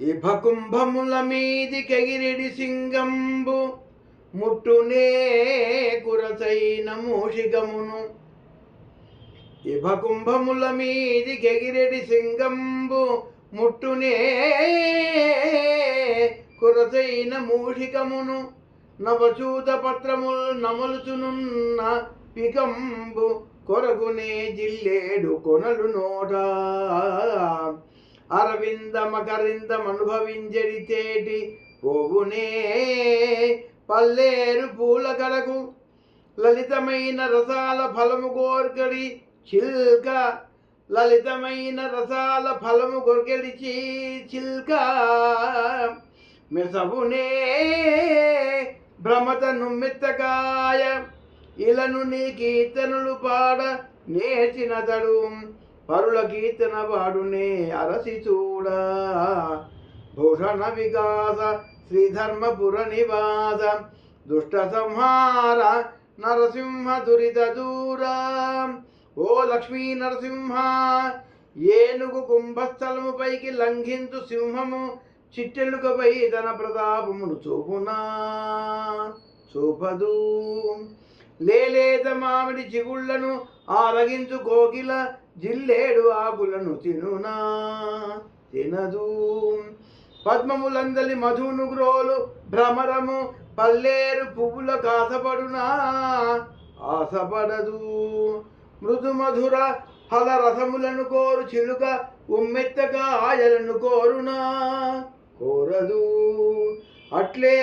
ఇభకుంభముల మీది కెగిరెడి సింగంబు ముట్టునే కురసైన మూషికమును. ఇభకుంభముల మీది కెగిరెడి సింగంబు ముట్టునే కురసైన మూషికమును. నవచూత పత్రముల్ నమలుచునున్న పికంబు కొరకునే జిల్లేడు కొనలు నోట. అరవిందమకరిందమనుభవించడితేటి పోవునే పల్లేరు పూల కరకు. లలితమైన రసాల ఫలము గోర్కడి చిల్క. లలితమైన రసాల ఫలము గొర్కెడి చిల్క. మెసవునే భ్రమతను మెత్తకాయ. ఇలను నీ కీర్తనలు పాడ నేర్చినతడు. పరుల కీర్తన వాడునే అరసి చూడ. భూషణ వికాస శ్రీధర్మపుర నివాస. దుష్ట సంహార నరసింహ దురిత దూర. ఓ లక్ష్మీ నరసింహ, ఏనుగు కుంభస్థలము పైకి లంఘించు సింహము చిట్టెలుకపై తన ప్రతాపమును చూపునా చూపదు. లేలేత మామిడి చిగుళ్లను ఆరగించు కోకిల జిల్లేడు ఆకులను తినునా తినదు. పద్మములందలి మధును గ్రోలు భ్రమరము పల్లేరు పువ్వుల కాసపడునా ఆశపడదు. మృదు మధుర ఫల రసములను కోరు చిలుక ఉమ్మెత్తగా ఆయలను కోరునా కోరదు. అట్లే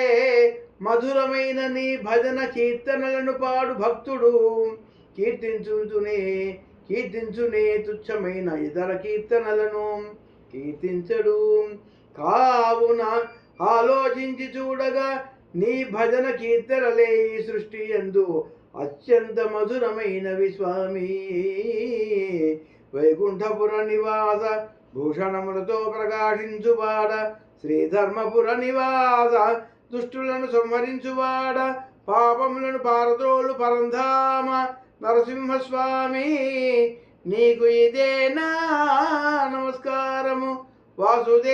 మధురమైన నీ భజన కీర్తనలను పాడు భక్తుడు కీర్తించునే తుచ్చమైన ఇతర కీర్తనలను కీర్తించడు. కావున ఆలోచించి చూడగా నీ భజన కీర్తనలే ఈ సృష్టి యందు అత్యంత మధురమైనవి స్వామి. వైకుంఠపుర నివాస భూషణములతో ప్రకాశించువాడ. శ్రీధర్మపుర నివాస దుష్టులను సంహరించువాడ. పాపములను పారద్రోలు పరంధామ నరసింహస్వామి. నీకు ఇదేనా నమస్కారము వాసుదేవా.